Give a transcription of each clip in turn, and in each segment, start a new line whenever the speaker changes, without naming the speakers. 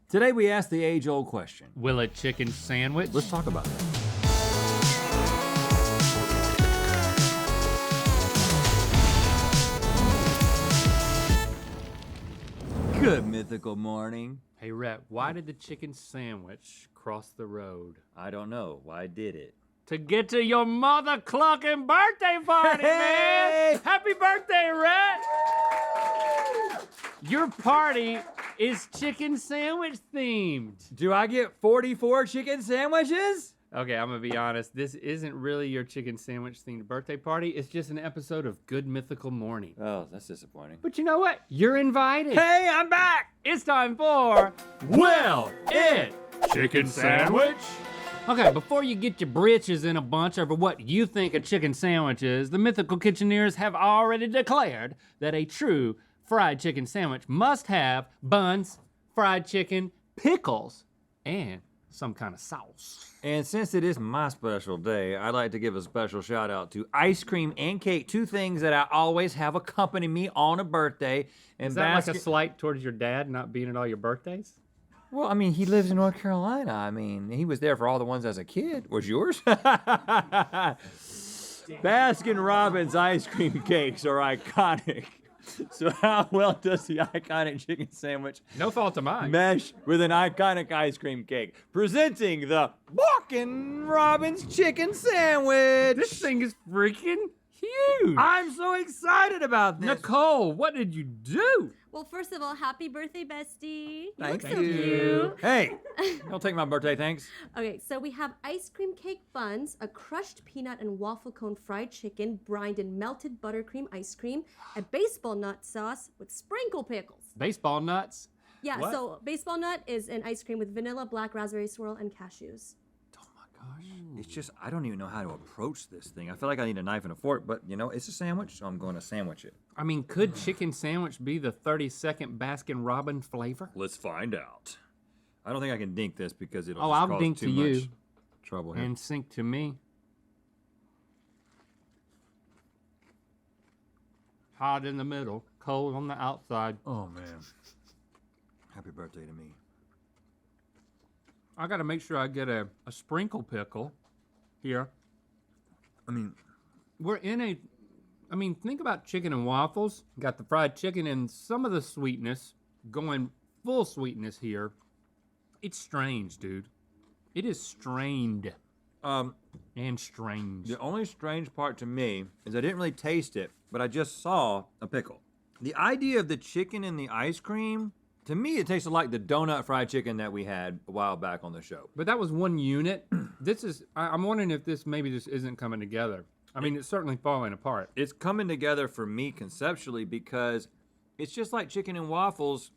Today we ask the age-old question.
Will a chicken sandwich?
Let's talk about that. Good mythical morning.
Hey, Rhett, why did the chicken sandwich cross the road?
I don't know. Why did it?
To get to your mother clucking birthday party, man! Happy birthday, Rhett! Your party is chicken sandwich themed.
Do I get 44 chicken sandwiches?
Okay, I'm gonna be honest. This isn't really your chicken sandwich themed birthday party. It's just an episode of Good Mythical Morning.
Oh, that's disappointing.
But you know what? You're invited.
Hey, I'm back!
It's time for Will It Chicken Sandwich? Okay, before you get your britches in a bunch over what you think a chicken sandwich is, the Mythical Kitcheneers have already declared that a true fried chicken sandwich must have buns, fried chicken, pickles, and some kind of sauce.
And since it is my special day, I'd like to give a special shout out to ice cream and cake, two things that I always have accompany me on a birthday. And
Is that like a slight towards your dad not being at all your birthdays?
Well, I mean, he lives in North Carolina. I mean, he was there for all the ones as a kid. Was yours? Baskin Robbins ice cream cakes are iconic. So how well does the iconic chicken sandwich
No fault of mine.
mesh with an iconic ice cream cake? Presenting the Baskin Robbins chicken sandwich.
This thing is freaking huge.
I'm so excited about this.
Nicole, what did you do?
Well, first of all, happy birthday, bestie. You
Thank
look so
you.
cute.
Hey, don't take my birthday, thanks.
Okay, so we have ice cream cake buns, a crushed peanut and waffle cone fried chicken, brined in melted buttercream ice cream, a baseball nut sauce with sprinkle pickles.
Baseball nuts.
Yeah,
What?
so baseball nut is an ice cream with vanilla, black raspberry swirl, and cashews.
Oh my gosh. It's just, I don't even know how to approach this thing. I feel like I need a knife and a fork, but you know, it's a sandwich, so I'm going to sandwich it.
I mean, could chicken sandwich be the 30-second Baskin Robbins flavor?
Let's find out. I don't think I can dink this because it'll
Oh,
just
I'll
cause
dink
too
to
much
you.
trouble here.
And sink to me. Hot in the middle, cold on the outside.
Oh man. Happy birthday to me.
I gotta make sure I get a sprinkle pickle here.
I mean,
Think about chicken and waffles. Got the fried chicken and some of the sweetness, going full sweetness here. It's strange, dude. It is strained and strange.
the only strange part to me is I didn't really taste it, but I just saw a pickle. The idea of the chicken and the ice cream, to me, it tasted like the donut fried chicken that we had a while back on the show.
But that was one unit. I'm wondering if this maybe just isn't coming together. I mean, it's certainly falling apart.
It's coming together for me conceptually because it's just like chicken and waffles.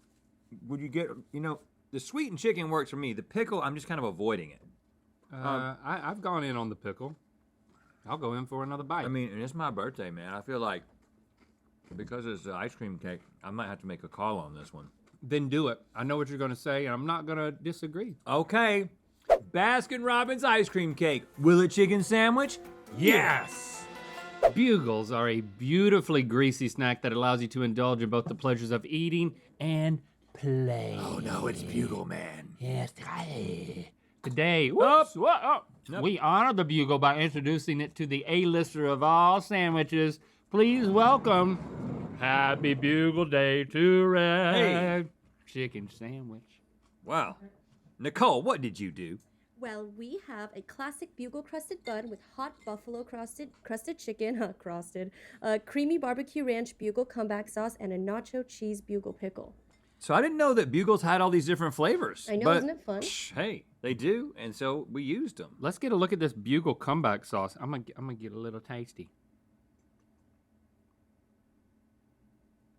Would you get, the sweetened chicken works for me. The pickle, I'm just kind of avoiding it.
I've gone in on the pickle. I'll go in for another bite.
I mean, and it's my birthday, man. I feel like because it's an ice cream cake, I might have to make a call on this one.
Then do it. I know what you're going to say, and I'm not going to disagree.
Okay. Baskin Robbins ice cream cake. Will it chicken sandwich? Yes.
Bugles are a beautifully greasy snack that allows you to indulge in both the pleasures of eating and play.
Oh no, it's Bugle Man.
Yes. Today, we honor the Bugle by introducing it to the A-lister of all sandwiches. Please welcome Happy Bugle Day to Red.
Hey.
Chicken sandwich.
Wow. Nicole, what did you do?
Well, we have a classic bugle crusted bun with hot buffalo crusted chicken, creamy barbecue ranch bugle comeback sauce, and a nacho cheese bugle pickle.
So I didn't know that Bugles had all these different flavors.
I know,
but,
isn't it fun?
Hey, they do, and so we used them.
Let's get a look at this Bugle comeback sauce. I'm gonna get a little tasty.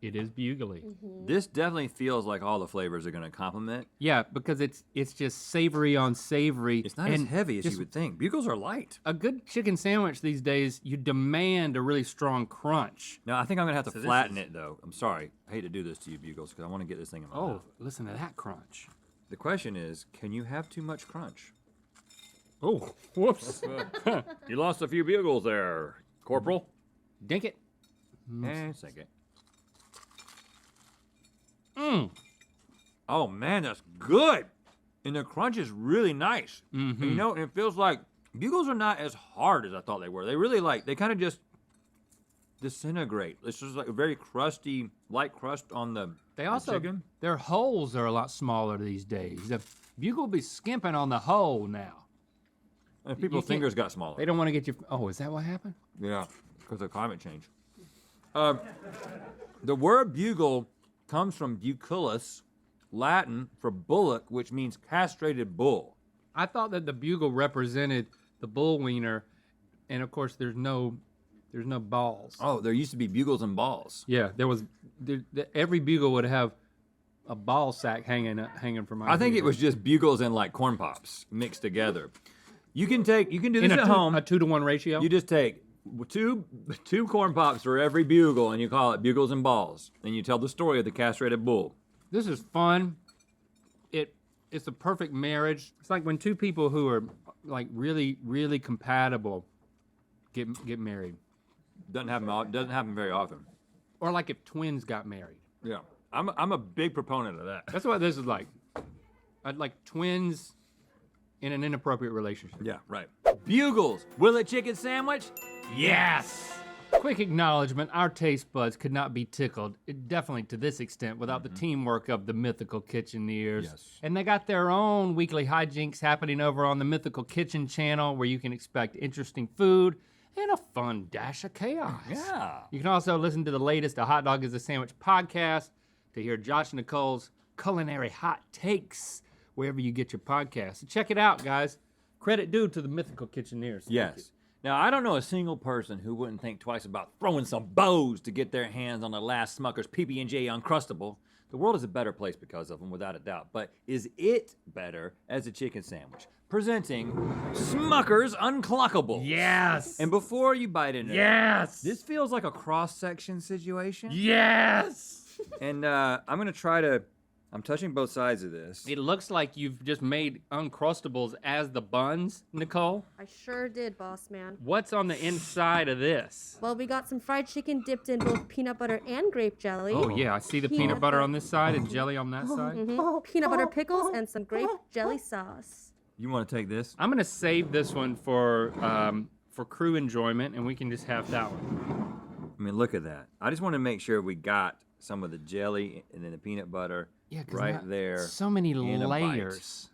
It is bugly.
This definitely feels like all the flavors are going to complement.
Yeah, because it's just savory on savory.
It's not as
and
heavy as
just
you would think. Bugles are light.
A good chicken sandwich these days, you demand a really strong crunch.
Now, I think I'm going to have to
So this
flatten
is-
it, though. I'm sorry. I hate to do this to you, Bugles, because I want to get this thing in my
Oh,
mouth.
listen to that crunch.
The question is, can you have too much crunch?
Oh, whoops.
You lost a few Bugles there, Corporal.
Dink it.
And second. Oh man, that's good. And the crunch is really nice.
Mm-hmm.
And, and it feels like bugles are not as hard as I thought they were. They really they kind of just disintegrate. It's just like a very crusty, light crust on the chicken.
Their holes are a lot smaller these days. The bugle will be skimping on the hole now.
And people's fingers got smaller.
They don't want to get you. Oh, is that what happened?
Yeah, because of climate change. The word bugle comes from buculus, Latin for bullock, which means castrated bull.
I thought that the bugle represented the bull wiener, and of course there's no balls.
Oh, there used to be bugles and balls.
Yeah, every bugle would have a ball sack hanging from.
I think it was just bugles and like corn pops mixed together. You can do this at home.
A 2-to-1 ratio.
You just take two corn pops for every bugle, and you call it bugles and balls, and you tell the story of the castrated bull.
This is fun. It's a perfect marriage. It's like when two people who are like really, really compatible get married.
Doesn't happen very often.
Or like if twins got married.
Yeah, I'm a big proponent of that.
That's what this is like. I'd like twins in an inappropriate relationship.
Yeah, right. Bugles. Will it chicken sandwich?
Yes! Quick acknowledgement, our taste buds could not be tickled, definitely to this extent, without the teamwork of the Mythical Kitcheneers.
Yes.
And they got their own weekly hijinks happening over on the Mythical Kitchen channel, where you can expect interesting food and a fun dash of chaos.
Yeah.
You can also listen to the latest A Hot Dog is a Sandwich podcast to hear Josh and Nicole's culinary hot takes wherever you get your podcasts. So check it out, guys. Credit due to the Mythical Kitcheneers.
Yes. Now, I don't know a single person who wouldn't think twice about throwing some bows to get their hands on the last Smucker's PB&J Uncrustable. The world is a better place because of them, without a doubt. But is it better as a chicken sandwich? Presenting Smucker's Unclockable.
Yes!
And before you bite into
Yes!
this feels like a cross-section situation.
Yes!
And I'm touching both sides of this.
It looks like you've just made Uncrustables as the buns, Nicole.
I sure did, boss man.
What's on the inside of this?
Well, we got some fried chicken dipped in both peanut butter and grape jelly.
Oh yeah, I see the peanut butter on this side and jelly on that side.
Peanut butter pickles and some grape jelly sauce.
You want to take this?
I'm gonna save this one for crew enjoyment, and we can just have that one.
I mean, look at that. I just want to make sure we got some of the jelly and then the peanut butter right there.
So many
in a bite.
layers.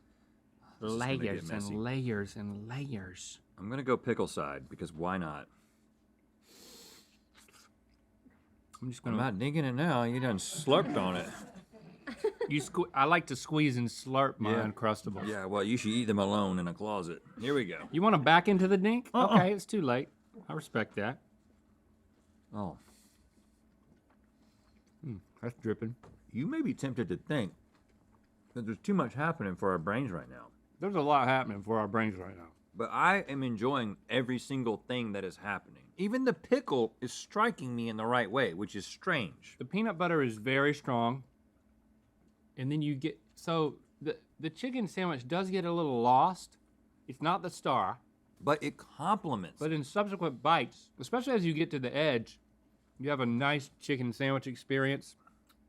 Layers
messy.
and layers and layers.
I'm going to go pickle side because why not?
I'm just
I'm
gonna.
not digging it now. You done slurped on it.
I like to squeeze and slurp my
Yeah.
Uncrustables.
Yeah, well, you should eat them alone in a closet. Here we go.
You want to back into the dink? Okay, it's too late. I respect that.
Oh,
That's dripping.
you may be tempted to think that there's too much happening for our brains right now.
There's a lot happening for our brains right now.
But I am enjoying every single thing that is happening. Even the pickle is striking me in the right way, which is strange.
The peanut butter is very strong. And then you get, so the chicken sandwich does get a little lost. It's not the star.
But it complements.
But in subsequent bites, especially as you get to the edge, you have a nice chicken sandwich experience.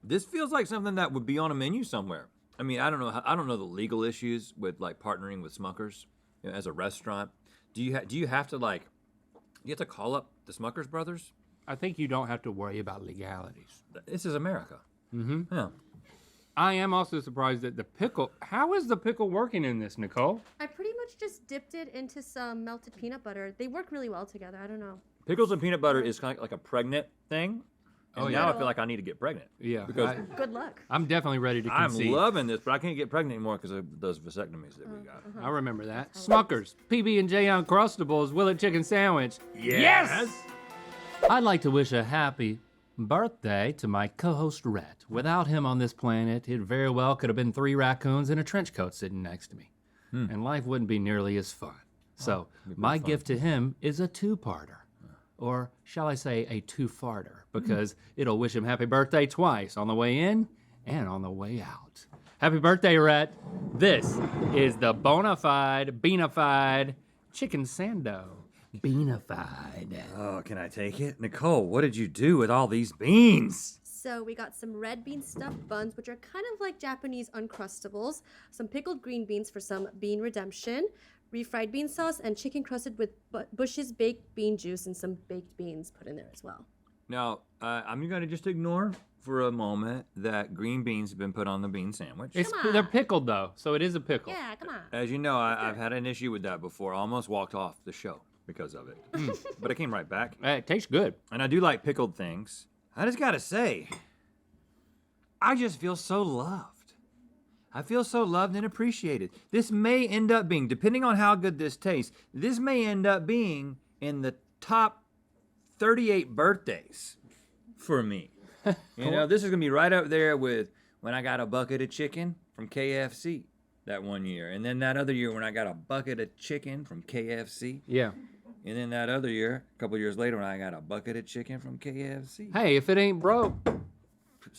This feels like something that would be on a menu somewhere. I mean, I don't know the legal issues with like partnering with Smucker's as a restaurant. Do you have to call up the Smucker's brothers?
I think you don't have to worry about legalities.
This is America.
Mm-hmm.
Yeah.
I am also surprised that the pickle, how is the pickle working in this, Nicole?
I pretty much just dipped it into some melted peanut butter. They work really well together. I don't know.
Pickles and peanut butter is kind of like a pregnant thing. And
Oh,
now
yeah.
I feel like I need to get pregnant.
Yeah.
Because
Good luck.
I'm definitely ready to
I'm
conceive.
loving this, but I can't get pregnant anymore because of those vasectomies that we got.
I remember that. Smucker's PB&J Uncrustables Willet Chicken Sandwich. Yes! I'd like to wish a happy birthday to my co-host Rhett. Without him on this planet, it very well could have been 3 raccoons in a trench coat sitting next to me. And life wouldn't be nearly as fun. So my gift to him is a 2-parter. Or shall I say a 2-farter, because it'll wish him happy birthday twice, on the way in and on the way out. Happy birthday, Rhett. This is the bona fide, beanified chicken sando. Beanified.
Oh, can I take it? Nicole, what did you do with all these beans?
So we got some red bean stuffed buns, which are kind of like Japanese Uncrustables, some pickled green beans for some bean redemption, refried bean sauce, and chicken crusted with Bush's baked bean juice and some baked beans put in there as well.
Now, I'm going to just ignore for a moment that green beans have been put on the bean sandwich.
They're pickled though, so it is a pickle.
Yeah, come on.
As you know, I've had an issue with that before. I almost walked off the show because of it. But I came right back.
It tastes good.
And I do like pickled things. I just got to say, I just feel so loved. I feel so loved and appreciated. This may end up being, depending on how good this tastes, this may end up being in the top 38 birthdays for me. You know, this is going to be right up there with when I got a bucket of chicken from KFC that one year. And then that other year when I got a bucket of chicken from KFC.
Yeah.
And then that other year, a couple years later, when I got a bucket of chicken from KFC.
Hey, if it ain't broke,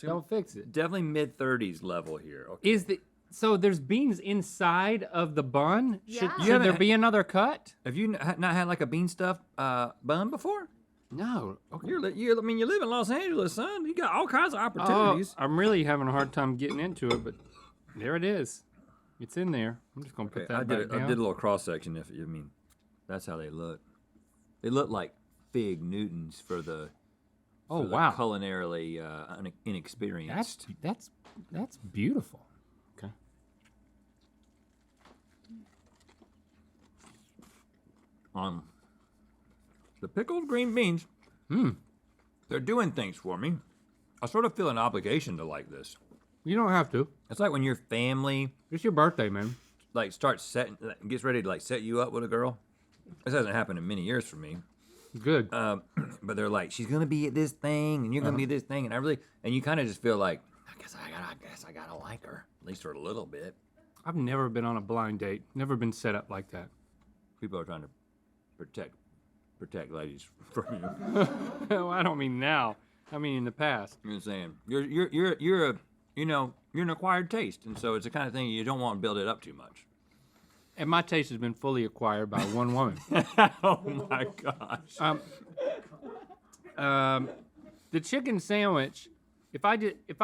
don't fix it.
Definitely mid-30s level here. Okay.
So there's beans inside of the bun?
Yeah.
Should there be another cut?
Have you not had like a bean stuffed bun before?
No. Okay.
You live in Los Angeles, son. You got all kinds of opportunities.
I'm really having a hard time getting into it, but there it is. It's in there. I'm just gonna put that back down.
I did a little cross section. That's how they look. They look like Fig Newtons for the culinarily inexperienced.
That's beautiful. Okay.
The pickled green beans, they're doing things for me. I sort of feel an obligation to like this.
You don't have to.
It's like when your family
It's your birthday, man.
gets ready to set you up with a girl. This hasn't happened in many years for me.
Good.
But they're like, she's gonna be at this thing, and you're gonna be this thing, and you kind of just feel like, I guess I gotta like her, at least for a little bit.
I've never been on a blind date. Never been set up like that.
People are trying to protect ladies from you.
Well, I don't mean now. I mean in the past.
You know what I'm saying? You're an acquired taste, and so it's the kind of thing you don't want to build it up too much.
And my taste has been fully acquired by one woman.
Oh my gosh.
The chicken sandwich, if I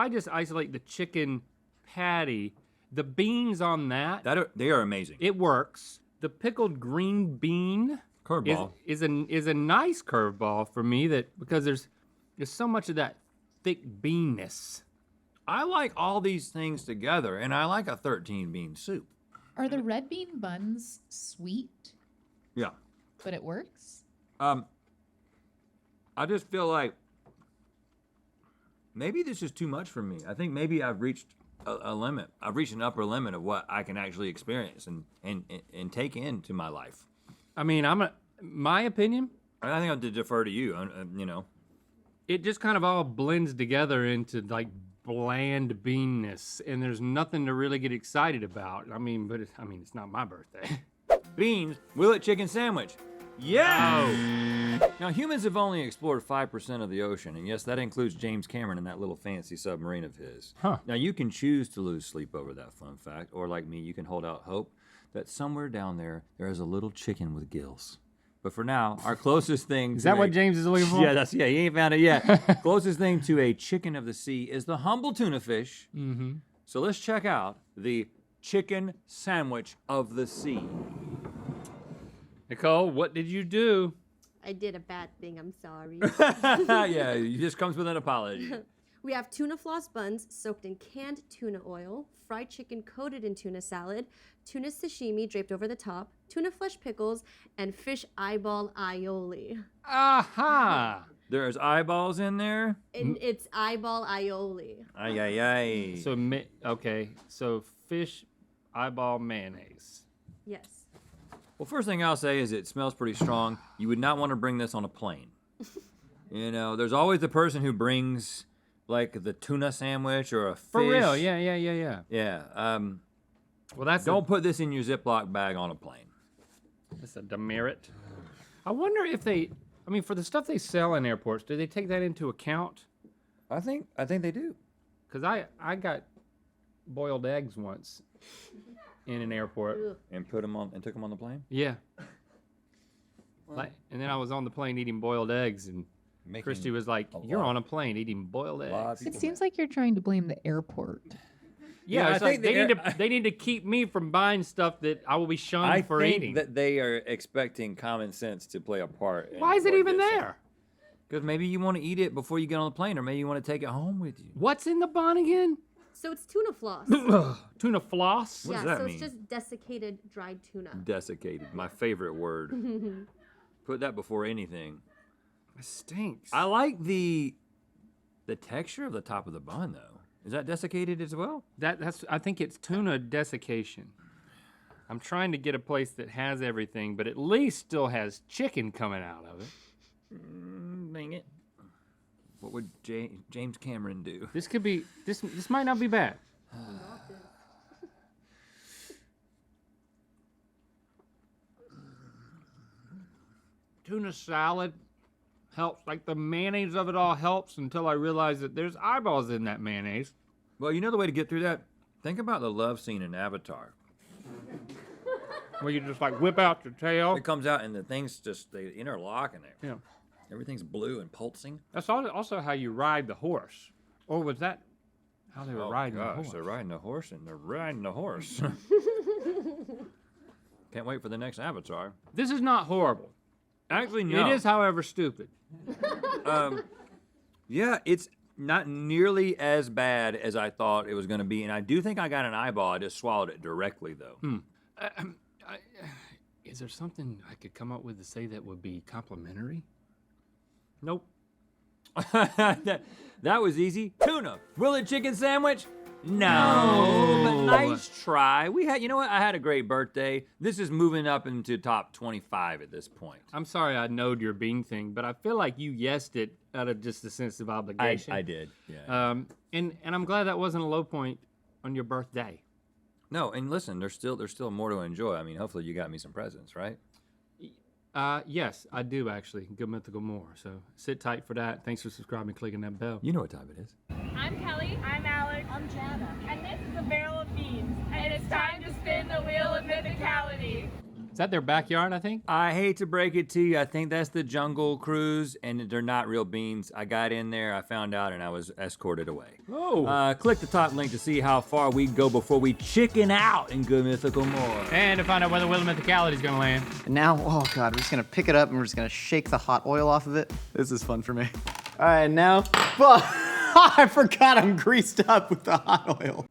just isolate the chicken patty, the beans on that,
They are amazing.
it works. The pickled green bean
Curveball.
is a nice curveball for me because there's so much of that thick beanness.
I like all these things together, and I like a 13 bean soup.
Are the red bean buns sweet,
Yeah.
but it works?
I just feel like maybe this is too much for me. I think maybe I've reached a limit. I've reached an upper limit of what I can actually experience and take into my life.
I mean, my opinion,
I think I'll defer to you.
it just kind of all blends together into like bland beanness, and there's nothing to really get excited about. It's not my birthday.
Beans, will it chicken sandwich? Yeah! Now, humans have only explored 5% of the ocean, and yes, that includes James Cameron and that little fancy submarine of his.
Huh.
Now, you can choose to lose sleep over that fun fact, or like me, you can hold out hope that somewhere down there is a little chicken with gills. But for now, our closest thing
Is that what James is looking for?
Yeah, he ain't found it yet. Closest thing to a chicken of the sea is the humble tuna fish.
Mm-hmm.
So let's check out the chicken sandwich of the sea.
Nicole, what did you do?
I did a bad thing, I'm sorry.
Yeah, it just comes with an apology.
We have tuna floss buns soaked in canned tuna oil, fried chicken coated in tuna salad, tuna sashimi draped over the top, tuna flesh pickles, and fish eyeball aioli.
Aha!
There's eyeballs in there.
And it's eyeball aioli.
Ay, ay, ay.
So fish eyeball mayonnaise.
Yes.
Well, first thing I'll say is it smells pretty strong. You would not want to bring this on a plane. There's always the person who brings like the tuna sandwich or a fish.
For real, yeah.
Yeah.
Well,
Don't put this in your Ziploc bag on a plane.
That's a demerit. I wonder if for the stuff they sell in airports, do they take that into account?
I think they do.
Because I got boiled eggs once in an airport.
Ugh.
And took them on the plane.
Yeah. And then I was on the plane eating boiled eggs, and Christy was like, "You're on a plane eating boiled eggs."
It seems like you're trying to blame the airport.
Yeah,
Yeah,
it's
I
like
think
they need to keep me from buying stuff that I will be shunned
I
for
think
eating.
that they are expecting common sense to play a part.
Why is it even there?
Because maybe you want to eat it before you get on the plane, or maybe you want to take it home with you.
What's in the bun again?
So it's tuna floss.
Tuna floss?
What
yeah,
does that
so
mean?
it's just desiccated dried tuna.
Desiccated, my favorite word. Put that before anything.
It stinks.
I like the texture of the top of the bun, though. Is that desiccated as well?
That's I think it's tuna desiccation. I'm trying to get a place that has everything, but at least still has chicken coming out of it.
Dang it. What would James Cameron do?
This could be this might not be bad. Tuna salad helps, like the mayonnaise of it all helps until I realize that there's eyeballs in that mayonnaise.
Well, you know the way to get through that? Think about the love scene in Avatar.
Where you just like whip out your tail.
It comes out and the things just, they interlock and
Yeah.
everything's blue and pulsing.
That's also how you ride the horse. Or was that how they were riding the horse?
They're riding a horse and they're riding a horse. Can't wait for the next Avatar.
This is not horrible.
Actually, no.
It is, however, stupid.
Yeah, it's not nearly as bad as I thought it was going to be. And I do think I got an eyeball. I just swallowed it directly, though.
Is there something I could come up with to say that would be complimentary? Nope.
that was easy. Tuna. Willet chicken sandwich? No, but nice try. You know what? I had a great birthday. This is moving up into top 25 at this point.
I'm sorry I knowed your bean thing, but I feel like you yesed it out of just a sense of obligation.
I did, yeah.
And I'm glad that wasn't a low point on your birthday.
No, and listen, there's still more to enjoy. I mean, hopefully you got me some presents, right?
Yes, I do actually. Good Mythical more. So sit tight for that. Thanks for subscribing and clicking that bell.
You know what time it is.
I'm Kelly. I'm Alex. I'm Jana. And this is a barrel of beans. And it's time to spin the wheel of mythicality.
Is that their backyard, I think?
I hate to break it to you. I think that's the Jungle Cruise, and they're not real beans. I got in there, I found out, and I was escorted away.
Oh.
Click the top link to see how far we go before we chicken out in Good Mythical more.
And to find out where the wheel of mythicality is going to land.
And now, oh God, we're just gonna pick it up and we're just gonna shake the hot oil off of it. This is fun for me. All right, now, I forgot I'm greased up with the hot oil.